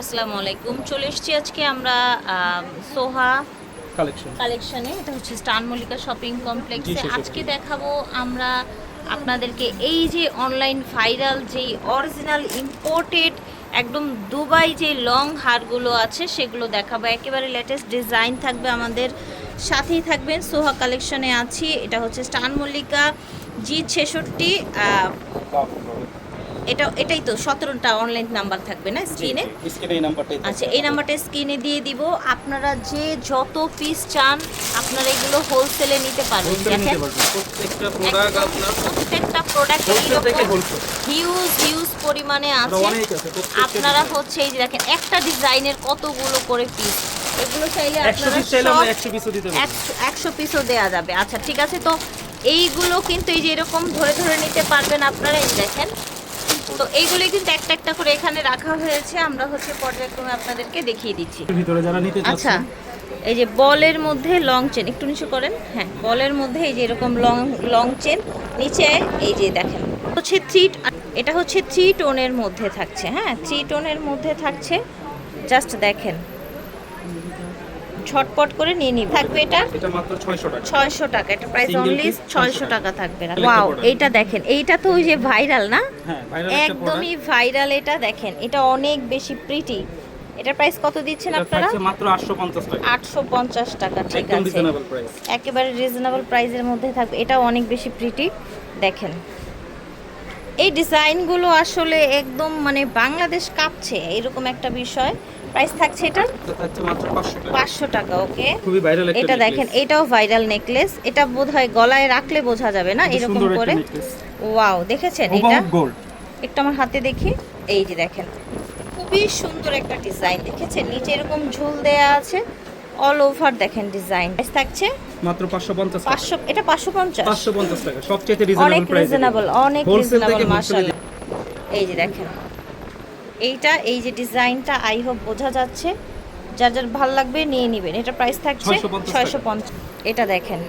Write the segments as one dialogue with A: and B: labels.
A: আসসালামু আলাইকুম। চলে এসেছি আজকে আমরা সোহা কালেকশনে। এটা হচ্ছে স্টান মল্লিকা শপিং কমপ্লেক্সে। আজকে দেখাবো আমরা আপনাদেরকে এই যে অনলাইন ভাইরাল যেই অরিজিনাল ইম্পোর্টেড একদম দুবাই যে লং হারগুলো আছে সেগুলো দেখাবো। একেবারে লেটেস্ট ডিজাইন থাকবে, আমাদের সাথেই থাকবেন। সোহা কালেকশনে আছি। এটা হচ্ছে স্টান মল্লিকা G66। এটাই তো 17টা অনলাইন নাম্বার থাকবে না স্ক্রিনে? আচ্ছা, এই নাম্বারটা স্ক্রিনে দিয়ে দিব। আপনারা যে যত পিস চান আপনারা এগুলো হোলসেলে নিতে পারবেন। দেখেন প্রত্যেকটা প্রোডাক্ট হিউজ পরিমাণে আছে। আপনারা হচ্ছে এই যে দেখেন একটা ডিজাইনের কতগুলো করে পিস, এগুলো চাইলে আপনারা 100 পিসও দেওয়া যাবে। আচ্ছা ঠিক আছে, তো এইগুলো কিন্তু এই যে এরকম ধরে ধরে নিতে পারবেন আপনারা। এই দেখেন, তো এইগুলো কিন্তু একটা একটা করে এখানে রাখা হয়েছে। আমরা হচ্ছে পর্যায়ক্রমে আপনাদেরকে দেখিয়ে দিচ্ছি।
B: ভিতরে যারা নিতে চাচ্ছেন,
A: আচ্ছা, এই যে বলের মধ্যে লং চেন, একটু নিচু করেন। হ্যাঁ, বলের মধ্যে এই যে এরকম লং চেন, নিচে এই যে দেখেন হচ্ছে এটা হচ্ছে 3 টোনের মধ্যে থাকছে। হ্যাঁ, 3 টোনের মধ্যে থাকছে। জাস্ট দেখেন, ঝটপট করে নিয়ে নিব। থাকবে এটা
B: মাত্র 600 টাকা।
A: 600 টাকা, এটা প্রাইস অনলি 600 টাকা থাকবে। ওয়াও, এইটা দেখেন, এইটা তো ওই যে ভাইরাল না?
B: হ্যাঁ, ভাইরাল
A: একদমই ভাইরাল। এটা দেখেন, এটা অনেক বেশি প্রিটি। এটার প্রাইস কত দিচ্ছেন আপনারা?
B: মাত্র 850 টাকা।
A: 850 টাকা, ঠিক
B: একদম
A: আছে,
B: রিজনেবল প্রাইস।
A: একেবারে রিজনেবল প্রাইসের মধ্যে থাকবে। এটা অনেক বেশি প্রিটি। দেখেন এই ডিজাইনগুলো আসলে একদম মানে বাংলাদেশ কাঁপছে এরকম একটা বিষয়। প্রাইস থাকছে এটা
B: মাত্র
A: 500 টাকা। ওকে,
B: খুবই ভাইরাল একটা
A: এটা দেখেন, এটাও ভাইরাল নেকলেস। এটা বোধহয় গলায় রাখলে বোঝা যাবে না এরকম করে। ওয়াও, দেখেছেন এটা?
B: গোল্ড।
A: একটু আমার হাতে দেখি। এই যে দেখেন, খুবই সুন্দর একটা ডিজাইন। দেখেছেন নিচে এরকম ঝুল দেয়া আছে, অল ওভার দেখেন ডিজাইন। প্রাইস থাকছে
B: মাত্র 550 টাকা।
A: 500, এটা
B: 550 টাকা, সবচেয়ে রিজনেবল প্রাইস।
A: অনেক রিজনেবল মাশাআল্লাহ। এই যে দেখেন এইটা, এই যে ডিজাইনটা, আই হোপ বোঝা যাচ্ছে। যার যার ভালো লাগবে নিয়ে নেবেন। এটা প্রাইস থাকছে 650। এটা দেখেন,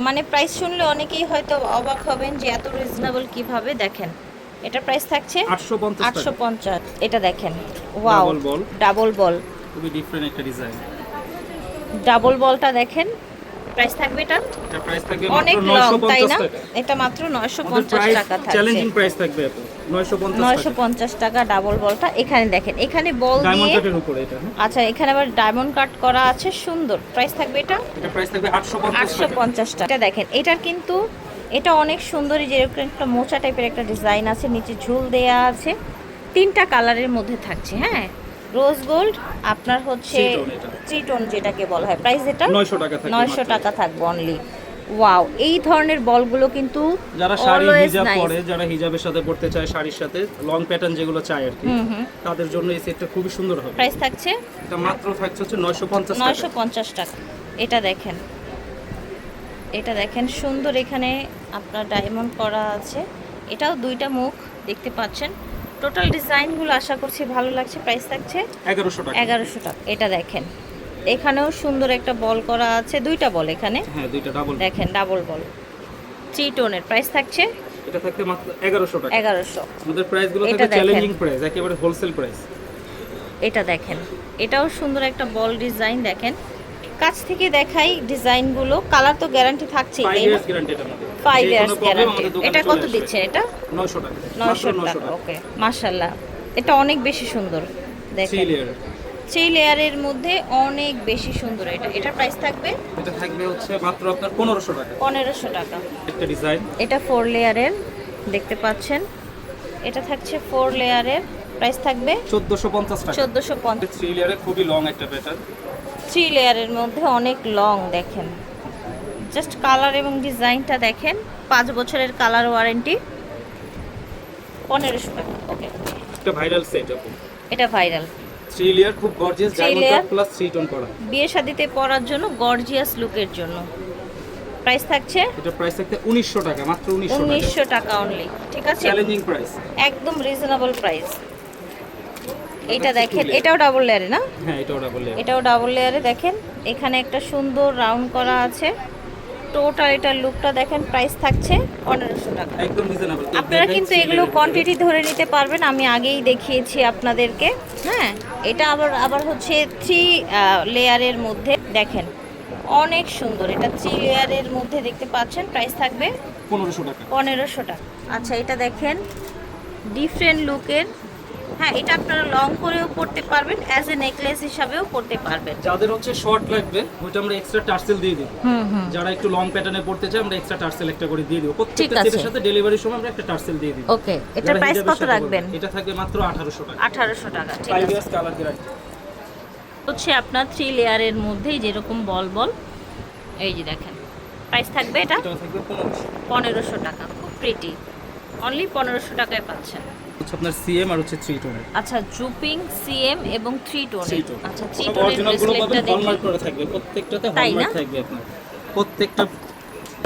A: মানে প্রাইস শুনলে অনেকেই হয়তো অবাক হবেন যে এত রিজনেবল কিভাবে। দেখেন এটা প্রাইস থাকছে 850। এটা দেখেন, ওয়াও, ডাবল বল,
B: খুবই ডিফারেন্ট একটা ডিজাইন।
A: ডাবল বলটা দেখেন। প্রাইস থাকবে এটা
B: প্রাইস থাকবে
A: অনেক লং, তাই না? এটা মাত্র 950 টাকা থাকছে।
B: চ্যালেঞ্জিং প্রাইস থাকবে আপু,
A: 950 টাকা ডাবল বলটা। এখানে দেখেন, এখানে বল দিয়ে
B: ডায়মন্ড কাটের উপরে এটা।
A: আচ্ছা, এখানে আবার ডায়মন্ড কাট করা আছে, সুন্দর। প্রাইস থাকবে এটা
B: প্রাইস থাকবে 850
A: টাকা। এটা দেখেন, এটার কিন্তু এটা অনেক সুন্দর। যে এরকম একটা মোচা টাইপের একটা ডিজাইন আছে, নিচে ঝুল দেয়া আছে, 3টা কালারের মধ্যে থাকছে। হ্যাঁ, রোজ গোল্ড, আপনার হচ্ছে ট্রিটোন যেটাকে বলা হয়। প্রাইস এটা 900 টাকা থাকবে অনলি। ওয়াও, এই ধরনের বলগুলো কিন্তু
B: যারা শাড়ি হিজাব পরে, যারা হিজাবের সাথে পড়তে চায়, শাড়ির সাথে লং প্যাটার্ন যেগুলো চায় আর কি, তাদের জন্য এই সেটটা খুবই সুন্দর হবে।
A: প্রাইস থাকছে
B: এটা মাত্র থাকছে হচ্ছে 950
A: টাকা। এটা দেখেন, এটা দেখেন সুন্দর। এখানে আপনার ডায়মন্ড করা আছে। এটাও 2টা মুখ দেখতে পাচ্ছেন। টোটাল ডিজাইনগুলো আশা করছি ভালো লাগছে। প্রাইস থাকছে 1100 টাকা। এটা দেখেন, এখানেও সুন্দর একটা বল করা আছে, 2টা বল এখানে।
B: হ্যাঁ, 2টা ডাবল,
A: দেখেন ডাবল বল, 3 টোনের। প্রাইস থাকছে
B: এটা থাকতে মাত্র 1100 টাকা।
A: 1100।
B: আমাদের প্রাইসগুলো থাকবে চ্যালেঞ্জিং প্রাইস, একেবারে হোলসেল প্রাইস।
A: এটা দেখেন, এটাও সুন্দর একটা বল ডিজাইন। দেখেন কাছ থেকে দেখাই ডিজাইনগুলো। কালার তো গ্যারান্টি থাকছেই,
B: 5 ইয়ার্স গ্যারান্টি এটা আমাদের।
A: 5 ইয়ার্স গ্যারান্টি। এটা কত দিচ্ছেন? এটা
B: 900 টাকা।
A: 900 টাকা। ওকে, মাশাআল্লাহ, এটা অনেক বেশি সুন্দর। দেখেন 3 লেয়ারের মধ্যে অনেক বেশি সুন্দর। এটা প্রাইস থাকবে,
B: এটা থাকবে হচ্ছে মাত্র আপনার 1500 টাকা।
A: 1500 টাকা।
B: একটা ডিজাইন,
A: এটা 4 লেয়ারের দেখতে পাচ্ছেন। এটা থাকছে 4 লেয়ারের। প্রাইস থাকবে
B: 1450 টাকা।
A: 1450।
B: 3 লেয়ারে খুবই লং একটা প্যাটার্ন।
A: 3 লেয়ারের মধ্যে অনেক লং। দেখেন জাস্ট কালার এবং ডিজাইনটা দেখেন। 5 বছরের কালার ওয়ারেন্টি। 1500 টাকা। ওকে,
B: এটা ভাইরাল সেট আপু।
A: এটা ভাইরাল
B: 3 লেয়ার, খুব gorgeous, diamond cut plus 3 tone করা।
A: বিয়ে শাদিতে পরার জন্য, গর্জিয়াস লুকের জন্য। প্রাইস থাকছে
B: এটা প্রাইস থাকতে 1900 টাকা, মাত্র
A: 1900 টাকা অনলি। ঠিক আছে,
B: চ্যালেঞ্জিং প্রাইস,
A: একদম রিজনেবল প্রাইস। এটা দেখেন, এটাও ডাবল লেয়ারে না?
B: হ্যাঁ, এটাও ডাবল লেয়ার।
A: এটাও ডাবল লেয়ারে। দেখেন এখানে একটা সুন্দর রাউন্ড করা আছে, টোটাল এটার লুকটা দেখেন, প্রাইস থাকছে 1500 টাকা।
B: একদম রিজনেবল।
A: আপনারা কিন্তু এগুলো কোয়ান্টিটি ধরে নিতে পারবেন, আমি আগেই দেখিয়েছি আপনাদেরকে। হ্যাঁ, এটা আবার হচ্ছে 3 লেয়ারের মধ্যে দেখেন, অনেক সুন্দর। এটা 3 লেয়ারের মধ্যে দেখতে পাচ্ছেন, প্রাইস থাকবে
B: 1500 টাকা।
A: 1500 টাকা। আচ্ছা, এটা দেখেন ডিফারেন্ট লুকের। হ্যাঁ, এটা আপনারা লং করেও পড়তে পারবেন, অ্যাজ এ নেকলেস হিসাবেও পড়তে পারবেন।
B: যাদের হচ্ছে শর্ট লাগবে ওইটা আমরা এক্সট্রা টার্সেল দিয়ে দিই। যারা একটু লং প্যাটার্নে পড়তে চায় আমরা এক্সট্রা টার্সেল একটা করে দিয়ে দিই। প্রত্যেকটা সেটের সাথে ডেলিভারির সময় আমরা একটা টার্সেল দিয়ে দিই।
A: ওকে, এটা প্রাইস কত রাখবেন?
B: এটা থাকবে মাত্র 1800 টাকা।
A: 1800 টাকা, ঠিক
B: 5
A: আছে।
B: Years colour guarantee.
A: হচ্ছে আপনার 3 লেয়ারের মধ্যেই যেরকম বল বল, এই যে দেখেন, প্রাইস থাকবে এটা
B: এটা থাকবে
A: 1500 টাকা। খুব প্রিটি, অনলি 1500 টাকায় পাচ্ছেন।
B: হচ্ছে আপনার সিএম আর হচ্ছে 3 টোনের।
A: আচ্ছা, জুপিং, সিএম এবং 3 টোনের। আচ্ছা, 3
B: সব
A: টোনের
B: অরিজিনাল গুলো
A: ব্রেসলেটটা
B: পাবেন,
A: দেখি।
B: হলমার্ক করা থাকবে। প্রত্যেকটাতে
A: তাই
B: হলমার্ক
A: না?
B: থাকবে আপনার। প্রত্যেকটা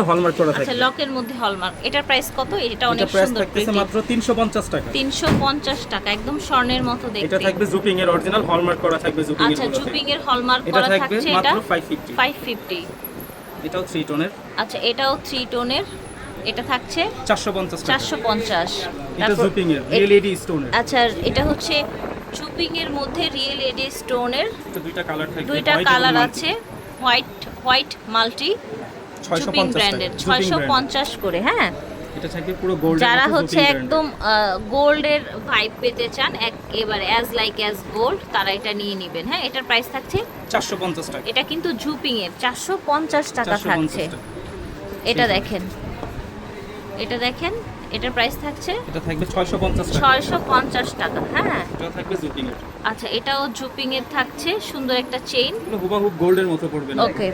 B: হলমার্ক করা
A: আচ্ছা,
B: থাকবে।
A: লকের মধ্যে হলমার্ক। এটার প্রাইস কত? এটা অনেক
B: এটা প্রাইস
A: সুন্দর,
B: থাকতেছে
A: pretty।
B: মাত্র 350 টাকা।
A: 350 টাকা, একদম স্বর্ণের মতো
B: এটা
A: দেখতে।
B: থাকবে জুপিং এর অরিজিনাল হলমার্ক করা থাকবে জুপিং এর।
A: আচ্ছা, জুপিং এর হলমার্ক
B: এটা
A: করা
B: থাকবে
A: থাকছে,
B: মাত্র
A: এটা
B: 550।
A: 550।
B: এটাও 3 টোনের।
A: আচ্ছা, এটাও 3 টোনের। এটা থাকছে
B: 450 টাকা।
A: 450।
B: এটা
A: তারপর
B: জুপিং এর রিয়েল এডি স্টোনের।
A: আচ্ছা, এটা হচ্ছে জুপিং এর মধ্যে রিয়েল এডি স্টোনের।
B: তো দুইটা কালার থাকবে।
A: দুইটা কালার আছে, হোয়াইট মাল্টি, জুপিং ব্র্যান্ডের। 650 করে। হ্যাঁ,
B: এটা থাকবে পুরো গোল্ড।
A: যারা হচ্ছে একদম গোল্ডের ভাইব পেতে চান, একেবারে অ্যাজ লাইক অ্যাজ গোল্ড, তারা এটা নিয়ে নেবেন। হ্যাঁ, এটার প্রাইস থাকছে
B: 450 টাকা।
A: এটা কিন্তু জুপিং এর 450 টাকা
B: 450
A: থাকছে।
B: টাকা।
A: এটা দেখেন, এটা দেখেন, এটার প্রাইস থাকছে
B: এটা থাকবে 650 টাকা।
A: 650 টাকা। হ্যাঁ,
B: এটা থাকবে জুপিং এর।
A: আচ্ছা, এটাও জুপিং এর থাকছে, সুন্দর একটা চেইন।
B: এগুলো হুবহু গোল্ডের মতো পড়বে না।
A: ওকে,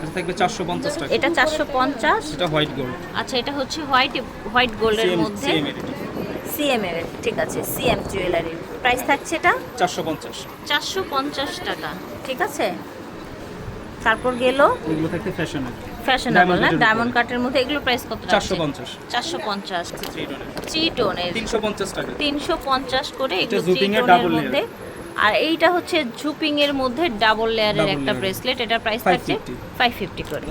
B: এটা থাকবে 450 টাকা।
A: এটা 450।
B: এটা হোয়াইট গোল্ড।
A: আচ্ছা, এটা হচ্ছে হোয়াইট গোল্ডের মধ্যে
B: সেম এর এটা।
A: সিএম এর, ঠিক আছে, সিএম জুয়েলারি। প্রাইস থাকছে এটা
B: 450।
A: 450 টাকা, ঠিক আছে। তারপর গেল
B: এগুলো থাকবে ফ্যাশনের।
A: ফ্যাশনেবল না,
B: Diamond cut-এর
A: ডায়মন্ড কাটের মধ্যে। এগুলো প্রাইস কত?
B: 450।
A: 450।
B: 3 টোনের।
A: 3 টোনের
B: 350 টাকা।
A: 350 করে,
B: এটা
A: এগুলো 3
B: জুপিং এর
A: টোনের
B: double layer।
A: মধ্যে। আর এইটা হচ্ছে জুপিং এর মধ্যে ডাবল লেয়ারের
B: Double
A: একটা
B: layer।
A: ব্রেসলেট। এটার প্রাইস থাকছে 550 করে।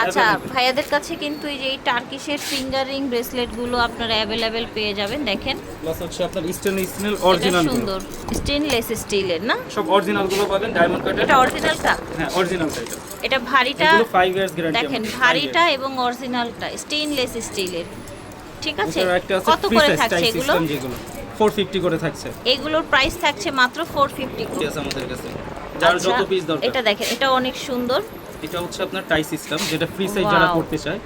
A: আচ্ছা, ভাইয়াদের কাছে কিন্তু এই যে এই টার্কিশের ফিঙ্গার রিং ব্রেসলেট গুলো আপনারা অ্যাভেলেবেল পেয়ে যাবেন। দেখেন,
B: প্লাস হচ্ছে আপনার স্টেনলেস স্টিল
A: এটা
B: অরিজিনাল গুলো।
A: সুন্দর স্টেনলেস স্টিলের না?
B: সব অরিজিনাল গুলো পাবেন ডায়মন্ড কাটের।
A: এটা অরিজিনালটা?
B: হ্যাঁ, অরিজিনালটা এটা।
A: এটা ভারীটা
B: এগুলো 5 ইয়ার্স গ্যারান্টি।
A: দেখেন, ভারীটা এবং অরিজিনালটা স্টেনলেস স্টিলের, ঠিক আছে। কত
B: কত
A: করে থাকছে এগুলো?
B: যেগুলো 450 করে থাকছে।
A: এগুলোর প্রাইস থাকছে মাত্র 450 করে।
B: আছে আমাদের কাছে। যার
A: আচ্ছা,
B: যত পিস দরকার।
A: এটা দেখেন, এটা অনেক সুন্দর।
B: এটা হচ্ছে আপনার টাই সিস্টেম, যেটা ফ্রি সাইজ যারা
A: Wow.
B: করতে চায়।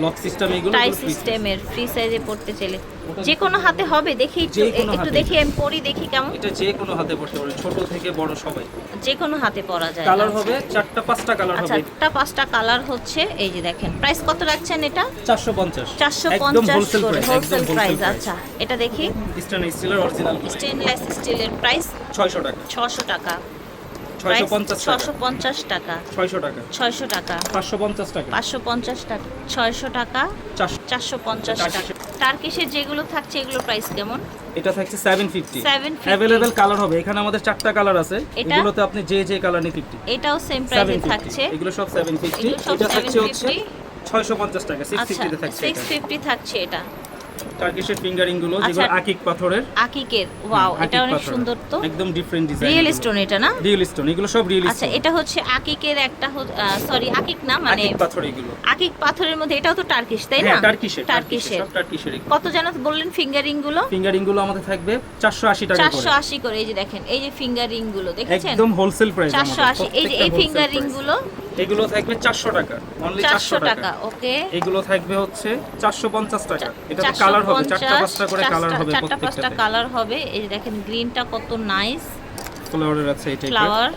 B: লক সিস্টেম এগুলো
A: টাই
B: free size।
A: সিস্টেমের ফ্রি সাইজে পড়তে চাইলে যে কোনো হাতে হবে। দেখি একটু,
B: যে কোনো
A: একটু
B: হাতে।
A: দেখি, আমি পরি দেখি কেমন।
B: এটা যে কোনো হাতে পড়তে পারে, ছোট থেকে বড় সবাই।
A: যে কোনো হাতে পরা যায়।
B: কালার হবে 4টা 5টা কালার
A: আচ্ছা,
B: হবে।
A: 4টা 5টা কালার হচ্ছে। এই যে দেখেন, প্রাইস কত রাখছেন এটা?
B: 450।
A: 450 করে হোলসেল প্রাইস। আচ্ছা, এটা দেখি,
B: স্টেনলেস স্টিলের অরিজিনাল
A: স্টেনলেস স্টিলের প্রাইস
B: 600 টাকা।
A: 600 টাকা।
B: 650 টাকা।
A: 650 টাকা।
B: 600 টাকা।
A: 600 টাকা।
B: 550 টাকা।
A: 550 টাকা। 600 টাকা। 450 টাকা। টার্কিশের যেগুলো থাকছে এগুলো প্রাইস কেমন?
B: এটা থাকছে 750।
A: 750
B: अवेलेबल কালার হবে। এখানে আমাদের 4টা কালার আছে।
A: এটা?
B: এগুলোতে আপনি যে কালার নিতে 50।
A: এটাও সেম প্রাইসে
B: 750
A: থাকছে।
B: এগুলো সব 750।
A: এগুলো সব
B: এটা থাকছে হচ্ছে
A: 750।
B: 650 টাকা।
A: আচ্ছা,
B: 650 তে থাকছে এটা।
A: 650 থাকছে এটা।
B: টার্কিশের ফিঙ্গারিং গুলো
A: আচ্ছা।
B: যেগুলো আকিক পাথরের।
A: আকিকের, ওয়াও, এটা অনেক সুন্দর তো।
B: একদম ডিফারেন্ট ডিজাইন।
A: রিয়েল স্টোন এটা না?
B: রিয়েল স্টোন, এগুলো সব রিয়েল
A: আচ্ছা,
B: স্টোন।
A: এটা হচ্ছে আকিকের একটা, সরি আকিক না, মানে
B: আকিক পাথর এগুলো।
A: আকিক পাথরের মধ্যে। এটাও তো টার্কিশ, তাই না?
B: হ্যাঁ, টার্কিশের।
A: টার্কিশের।
B: সব টার্কিশের।
A: কত যেন বললেন ফিঙ্গারিং গুলো?
B: ফিঙ্গারিং গুলো আমাদের থাকবে 480 টাকা করে।
A: 480 করে। এই যে দেখেন, এই যে ফিঙ্গারিং গুলো দেখেছেন,
B: একদম হোলসেল প্রাইস আমাদের।
A: 480। এই যে এই ফিঙ্গারিং গুলো
B: এগুলো থাকবে 400 টাকা। অনলি
A: 400
B: 400
A: টাকা।
B: টাকা।
A: ওকে,
B: এগুলো থাকবে হচ্ছে 450 টাকা। এটাতে কালার হবে 4টা 5টা করে কালার হবে
A: 4টা 5টা
B: প্রত্যেকটাতে।
A: কালার হবে। এই যে দেখেন, গ্রিনটা কত নাইস
B: ফ্লাওয়ারের আছে এই টাইপের।
A: ফ্লাওয়ার।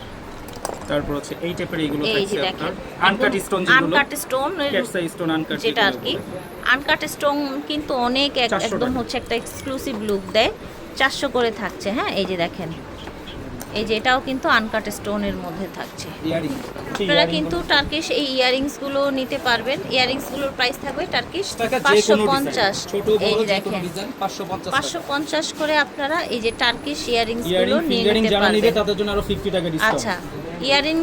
B: তারপর হচ্ছে এই টাইপের এগুলো
A: এই যে
B: থাকছে
A: দেখেন,
B: আপনার আনকাট স্টোন যেগুলো।
A: Uncut stone,
B: cat's eye stone uncut
A: যেটা আর কি। আনকাট স্টোন কিন্তু অনেক
B: 400
A: একদম
B: টাকা।
A: হচ্ছে একটা এক্সক্লুসিভ লুক দেয়। 400 করে থাকছে। হ্যাঁ, এই যে দেখেন, এই যে এটাও কিন্তু আনকাট স্টোনের মধ্যে থাকছে।
B: ইয়ারিং।
A: আপনারা কিন্তু টার্কিশ এই ইয়ারিংস গুলো নিতে পারবেন। ইয়ারিংস গুলোর প্রাইস থাকবে টার্কিশ
B: টাকা যে কোনো
A: 550।
B: ডিজাইন, ছোট
A: এই
B: বড়
A: যে
B: যে কোনো
A: দেখেন,
B: ডিজাইন 550 টাকা।
A: 550 করে আপনারা এই যে টার্কিশ ইয়ারিংস
B: ইয়ারিং
A: গুলো নিয়ে
B: ফিঙ্গারিং
A: নিতে
B: যারা নিবে
A: পারবেন।
B: তাদের জন্য আরো 50 টাকা ডিসকাউন্ট।
A: আচ্ছা, ইয়ারিং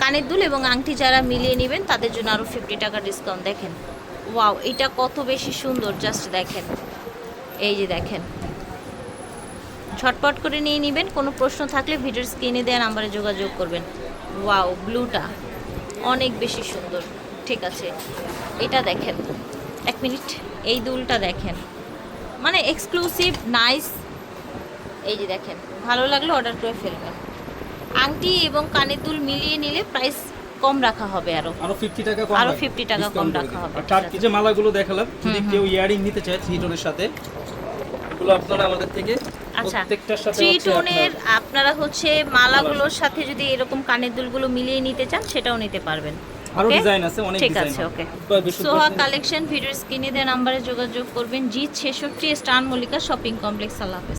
A: কানের দুল এবং আংটি যারা মিলিয়ে নেবেন তাদের জন্য আরও 50 টাকা ডিসকাউন্ট। দেখেন ওয়াও, এটা কত বেশি সুন্দর, জাস্ট দেখেন, এই যে দেখেন, ঝটপট করে নিয়ে নেবেন। কোনো প্রশ্ন থাকলে ভিডিওর স্ক্রিনে দেওয়া নাম্বারে যোগাযোগ করবেন। ওয়াও, ব্লুটা অনেক বেশি সুন্দর। ঠিক আছে, এটা দেখেন, এক মিনিট, এই দুলটা দেখেন, মানে এক্সক্লুসিভ নাইস। এই যে দেখেন, ভালো লাগলে অর্ডার করে ফেলবেন। আংটি এবং কানের দুল মিলিয়ে নিলে প্রাইস কম রাখা হবে, আরো
B: 50 টাকা কম,
A: আরো 50 টাকা কম রাখা হবে।
B: আর টার্কি যে মালাগুলো দেখালাম, যদি কেউ ইয়ারিং নিতে চায় 3 টোনের সাথে, এগুলো আপনারা আমাদের থেকে
A: আচ্ছা,
B: প্রত্যেকটার সাথে
A: 3 টোনের আপনারা হচ্ছে মালাগুলোর সাথে যদি এরকম কানের দুলগুলো মিলিয়ে নিতে চান সেটাও নিতে পারবেন।
B: আরো
A: Okay?
B: ডিজাইন আছে, অনেক
A: ঠিক
B: ডিজাইন
A: আছে, ওকে। সোহা কালেকশন ভিডিওর স্ক্রিনে দেওয়া নাম্বারে যোগাযোগ করবেন। জি 66 স্টার মল্লিকা শপিং কমপ্লেক্স। আল্লাহ হাফেজ।